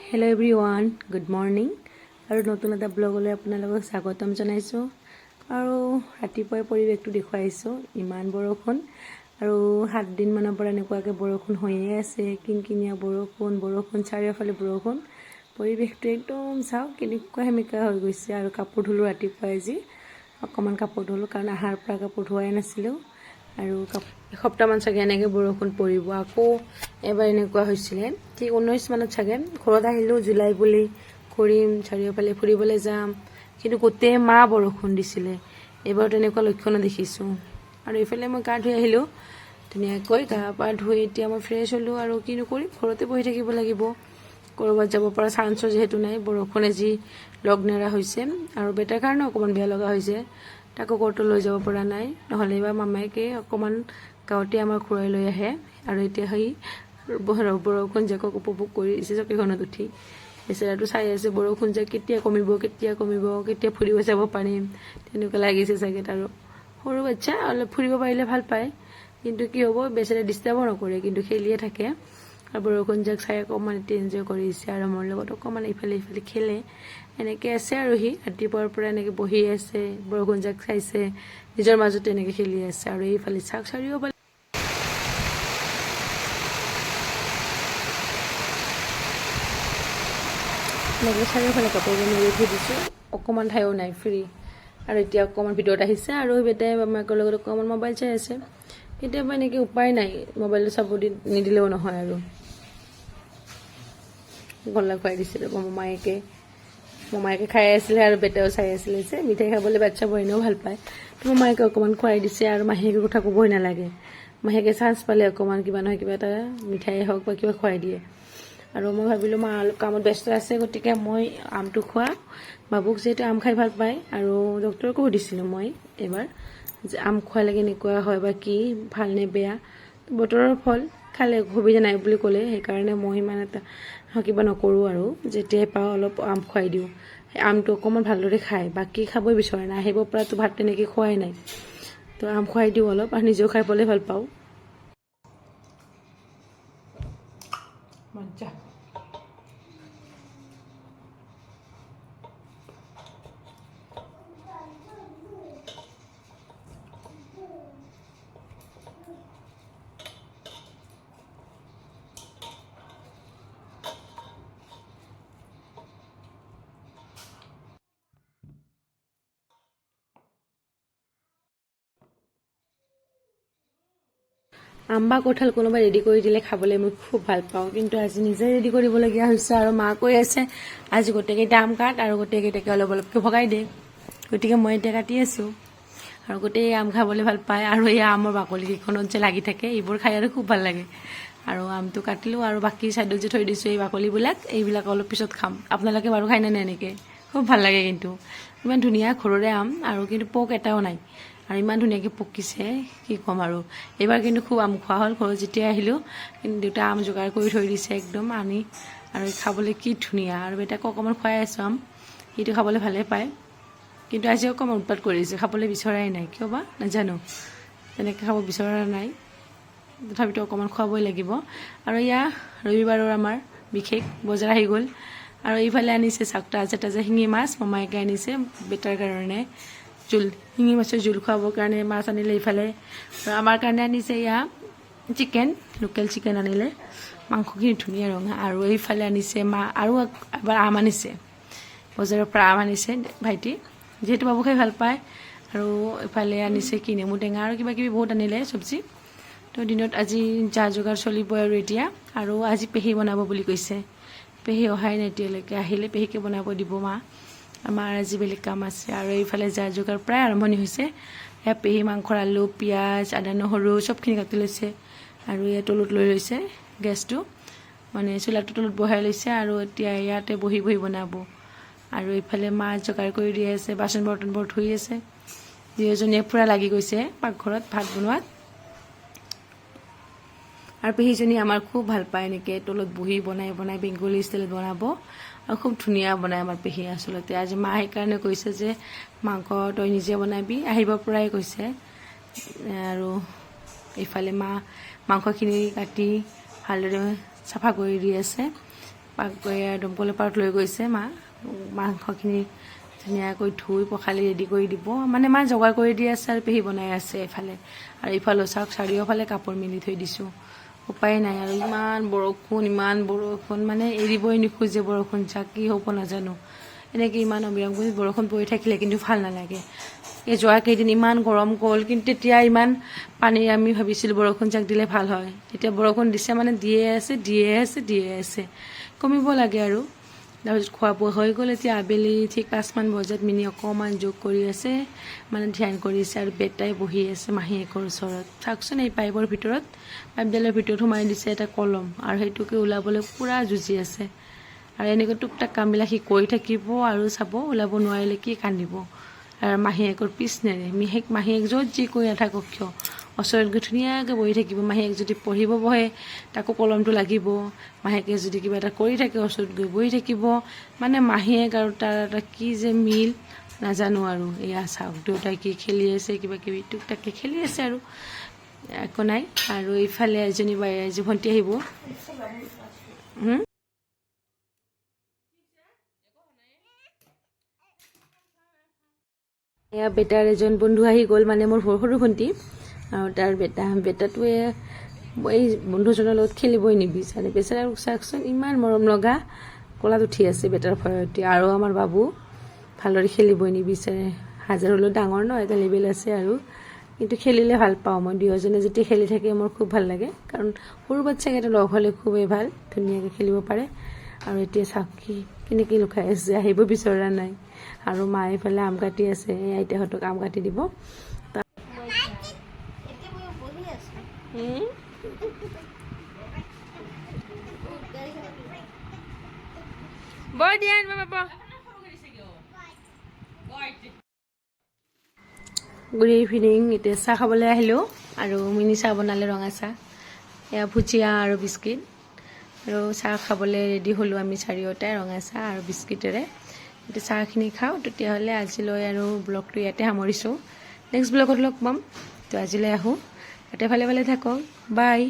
Hello' everyone, good morning. আৰু নতুন এটা ব্লগলৈ আপোনালোকক স্বাগতম জনাইছোঁ। আৰু ৰাতিপুৱাই পৰিৱেশটো দেখুৱাইছোঁ। ইমান বৰষুণ, আৰু 7 দিনমানৰ পৰা এনেকুৱাকৈ বৰষুণ হৈয়ে আছে। কিনকিনীয়া বৰষুণ, চাৰিওফালে বৰষুণ। পৰিৱেশটো একদম চাওক কেনেকুৱা সেমেকা হৈ গৈছে। আৰু কাপোৰ ধুলোঁ ৰাতিপুৱাই, আজি অকণমান কাপোৰ ধুলোঁ, কাৰণ আহাৰ পৰা কাপোৰ ধোৱাই নাছিলোঁ। আৰু এসপ্তাহমান চাগে এনেকৈ বৰষুণ পৰিব। আকৌ এবাৰ এনেকুৱা হৈছিলে, ঠিক 19 মানত চাগে ঘৰত আহিলোঁ। জুলাই বুলি ঘূৰিম, চাৰিওফালে ফুৰিবলৈ যাম, কিন্তু গোটেই মাহ বৰষুণ দিছিলে। এইবাৰ তেনেকুৱা লক্ষণো দেখিছোঁ। আৰু এইফালে মই গা ধুই আহিলোঁ ধুনীয়াকৈ। গা পা ধুই এতিয়া মই ফ্ৰেছ হ'লোঁ। আৰু কিনো কৰিম, ঘৰতে বহি থাকিব লাগিব। ক'ৰবাত যাব পৰা চান্সো যিহেতু নাই। বৰষুণে যি লগ নেৰা হৈছে, আৰু বেটাৰ কাৰণে অকণমান বেয়া লগা হৈছে। তাকো ক'তো লৈ যাব পৰা নাই, নহ'লে বা মামায়েকে অকণমান গাঁৱতে আমাৰ ঘূৰাই লৈ আহে। আৰু এতিয়া সেই বৰষুণ জাকক উপভোগ কৰি দিছে চকীখনত উঠি। বেচেৰাটো চাই আছে বৰষুণ যে কেতিয়া কমিব, কেতিয়া ফুৰিব যাব পাৰিম, তেনেকুৱা লাগিছে চাগে তাৰো। সৰু বাচ্ছা, অলপ ফুৰিব পাৰিলে ভাল পায়, কিন্তু কি হ'ব, বেচেৰা ডিষ্টাৰ্বো নকৰে, কিন্তু খেলিয়ে থাকে। আৰু বৰষুণ যাক চাই অকণমান এতিয়া এনজয় কৰিছে, আৰু মোৰ লগত অকণমান ইফালে সিফালে খেলে। এনেকৈ আছে আৰু সি ৰাতিপুৱাৰ পৰা এনেকৈ বহি আছে, বৰষুণ যাক চাইছে, নিজৰ মাজতে এনেকৈ খেলি আছে। আৰু এইফালে চাওক চাৰিওফালে এনেকৈ চাৰিওফালে কাপোৰবোৰ মেলি থৈ দিছোঁ। অকণমান ঠাইও নাই, ফ্ৰী। আৰু এতিয়া অকণমান ভিতৰত আহিছে, আৰু বেটাই মামাকৰ লগত অকণমান মোবাইল চাই আছে। কেতিয়াবা এনেকৈ উপায় নাই, মোবাইলটো চাব নিদিলেও নহয়। আৰু গল্লা খুৱাই দিছিলে মামায়েকে খাই আছিলে, আৰু বেটাও চাই আছিলে যে মিঠাই খাবলৈ বাচ্ছাবোৰ এনেও ভাল পায়। তো মামায়েকে অকণমান খুৱাই দিছে। আৰু মাহীয়েকৰ কথা ক'বই নালাগে, মাহীয়েকে চান্স পালে অকণমান কিবা নহয় কিবা এটা মিঠাই হওক বা কিবা খুৱাই দিয়ে। আৰু মই ভাবিলোঁ মা অলপ কামত ব্যস্ত আছে, গতিকে মই আমটো খোৱা, বাবুক যিহেতু আম খাই ভাল পায়। আৰু ডক্টৰকো সুধিছিলোঁ মই এবাৰ যে আম খোৱালে কেনেকুৱা হয় বা কি, ভাল নে বেয়া। বতৰৰ ফল খালে অসুবিধা নাই বুলি ক'লে, সেইকাৰণে মই ইমান এটা কিবা নকৰোঁ। আৰু যেতিয়াই পাওঁ অলপ আম খুৱাই দিওঁ। সেই আমটো অকণমান ভালদৰে খায়, বাকী খাবই বিচৰা নাই। আহিব পৰাতো ভাত তেনেকৈ খোৱাই নাই, তো আম খুৱাই দিওঁ অলপ, আৰু নিজেও খাই পেলাই ভাল পাওঁ। মজা। আম বা কঁঠাল কোনোবাই ৰেডি কৰি দিলে খাবলৈ মই খুব ভাল পাওঁ, কিন্তু আজি নিজে ৰেডি কৰিবলগীয়া হৈছে। আৰু মা কৈ আছে আজি গোটেইকেইটা আম কাট, আৰু গোটেইকেইটাকে অলপ অলপকৈ ভগাই দে। গতিকে মই এতিয়া কাটি আছোঁ। আৰু গোটেই আম খাবলৈ ভাল পায়। আৰু এই আমৰ বাকলিকেইখনত যে লাগি থাকে, এইবোৰ খাই আৰু খুব ভাল লাগে। আৰু আমটো কাটিলোঁ, আৰু বাকী ছাইডত যে থৈ দিছোঁ এই এইবিলাক অলপ পিছত খাম। আপোনালোকে বাৰু খাই নে এনেকৈ? খুব ভাল লাগে, কিন্তু ইমান ধুনীয়া ঘৰৰে আম, আৰু কিন্তু পোক এটাও নাই। আৰু ইমান ধুনীয়াকৈ পকিছে, কি ক'ম। আৰু এইবাৰ কিন্তু খুব আম খোৱা হ'ল। ঘৰত যেতিয়া আহিলোঁ, কিন্তু দেউতা আম যোগাৰ কৰি থৈ দিছে একদম আনি, আৰু খাবলৈ কি ধুনীয়া। আৰু বেটাকো অকণমান খুৱাই আছোঁ আম, সিটো খাবলৈ ভালেই পায়। কিন্তু আজি অকণমান উৎপাত কৰিছে, খাবলৈ বিচৰাই নাই, কিয় বা নাজানো, তেনেকৈ খাব বিচৰা নাই। তথাপিতো অকণমান খুৱাবই লাগিব। আৰু এয়া ৰবিবাৰৰ আমাৰ বিশেষ বজাৰ আহি গ'ল। আৰু এইফালে আনিছে চাওক তাজা শিঙি মাছ, মামায়েকে আনিছে বেটাৰ কাৰণে শিঙি মাছৰ জোল খুৱাবৰ কাৰণে মাছ আনিলে এইফালে। আৰু আমাৰ কাৰণে আনিছে এয়া চিকেন, লোকেল চিকেন আনিলে, মাংসখিনি ধুনীয়া ৰঙা। আৰু এইফালে আনিছে মা, আৰু এবাৰ আম আনিছে, বজাৰৰ পৰা আম আনিছে ভাইটি, যিহেতু বাবু খাই ভাল পায়। আৰু এইফালে আনিছে কি নেমু টেঙা, আৰু কিবা কিবি বহুত আনিলে চব্জি। তো দিনত আজি যা যোগাৰ চলিবই আৰু এতিয়া। আৰু আজি পেহী বনাব বুলি কৈছে, পেহী অহাই নাই এতিয়ালৈকে, আহিলে পেহীকে বনাব দিব মা। আমাৰ আজি বেলেগ কাম আছে। আৰু এইফালে যা যোগাৰ প্ৰায় আৰম্ভণি হৈছে। এয়া পেহী মাংসৰ আলু, পিঁয়াজ, আদা নহৰু চবখিনি কাটি লৈছে। আৰু ইয়াত তলত লৈ লৈছে গেছটো, মানে চোলাটো তলত বহাই লৈছে। আৰু এতিয়া ইয়াতে বহি বহি বনাব। আৰু এইফালে মা যোগাৰ কৰি দি আছে, বাচন বৰ্তনবোৰ ধুই আছে। দুয়োজনীয়ে পূৰা লাগি গৈছে পাকঘৰত ভাত বনোৱাত। আৰু পেহীজনী আমাৰ খুব ভাল পায় এনেকৈ তলত বহি বনাই বেংগলী ষ্টাইলত বনাব, আৰু খুব ধুনীয়া বনায় আমাৰ পেহী। আচলতে আজি মা সেইকাৰণে কৈছে যে মাংস তই নিজে বনাবি, আহিব পৰাই কৈছে। আৰু এইফালে মা মাংসখিনি কাটি ভালদৰে চাফা কৰি দি আছে। দমকলৰ পাৰত লৈ গৈছে মা মাংসখিনি ধুনীয়াকৈ ধুই পখালি ৰেডি কৰি দিব মানে মা যোগাৰ কৰি দি আছে আৰু পেহী বনাই আছে এফালে আৰু ইফালে চাওক চাৰিওফালে কাপোৰ মেলি থৈ দিছোঁ উপায় নাই আৰু ইমান বৰষুণ মানে এৰিবই নোখোজে বৰষুণ যাক কি হ'ব নাজানো এনেকৈ ইমান অবিৰাম কৰি বৰষুণ পৰি থাকিলে কিন্তু ভাল নালাগে এই যোৱা কেইদিন ইমান গৰম গ'ল কিন্তু তেতিয়া ইমান পানী আমি ভাবিছিলোঁ বৰষুণ যাক দিলে ভাল হয় এতিয়া বৰষুণ দিছে মানে দিয়ে আছে কমিব লাগে আৰু তাৰপিছত খোৱা বোৱা হৈ গ'ল এতিয়া আবেলি ঠিক 5মান বজাত মিনি অকণমান যোগ কৰি আছে মানে ধ্যান কৰিছে আৰু বেটাই বহি আছে মাহীয়েকৰ ওচৰত চাওকচোন এই পাইপডালৰ ভিতৰত সোমাই দিছে এটা কলম আৰু সেইটোকে ওলাবলৈ পূৰা যুঁজি আছে আৰু এনেকৈ টুকটাক কামবিলাক সি কৰি থাকিব আৰু চাব ওলাব নোৱাৰিলে কি কান্দিব আৰু মাহীয়েকৰ পিছ নেৰে মাহীয়েক য'ত যি কৰি নাথাকক কিয় ওচৰত গৈ ধুনীয়াকৈ বহি থাকিব মাহীয়েক যদি পঢ়িব বহে তাকো কলমটো লাগিব মাহীয়েকে যদি কিবা এটা কৰি থাকে ওচৰত গৈ বহি থাকিব মানে মাহীয়েক আৰু তাৰ এটা কি যে মিল নাজানো আৰু এয়া চাওক দেউতাই কি খেলি আছে কিবা কিবি টুকটাককৈ খেলি আছে আৰু একো নাই আৰু ইফালে এজনী ভণ্টি আহিব এয়া বেটাৰ এজন বন্ধু আহি গ'ল মানে মোৰ সৰু ভণ্টি আৰু তাৰ বেটাটোৱে এই বন্ধুজনৰ লগত খেলিবই নিবিচাৰে বেচাৰা চাওকচোন ইমান মৰম লগা কলাত উঠি আছে বেটাৰ ভয়তে আৰু আমাৰ বাবু ভালদৰে খেলিবই নিবিচাৰে হাজাৰ হ'লেও ডাঙৰ ন এটা লেভেল আছে আৰু কিন্তু খেলিলে ভাল পাওঁ মই দুয়োজনে যেতিয়া খেলি থাকে মোৰ খুব ভাল লাগে কাৰণ সৰু বাচ্চাকেইটা লগ হ'লে খুবেই ভাল ধুনীয়াকৈ খেলিব পাৰে আৰু এতিয়া চাওক কেনেকৈ লুকাই আছে আহিব বিচৰা নাই আৰু মায়ে এইফালে আম কাটি আছে আইতাহঁতক আম কাটি দিব গুড ইভিনিং এতিয়া চাহ খাবলৈ আহিলোঁ আৰু মিনি চাহ বনালে ৰঙা চাহ এয়া ভুজিয়া আৰু বিস্কিট আৰু চাহ খাবলৈ ৰেডি হ'লোঁ আমি চাৰিওটাই ৰঙা চাহ আৰু বিস্কিটেৰে এতিয়া চাহখিনি খাওঁ তেতিয়াহ'লে আজিলৈ আৰু ব্লগটো ইয়াতে সামৰিছোঁ নেক্সট ব্লগত লগ পাম তো আজিলৈ আহোঁ ইয়াতে ভালে থাকক বাই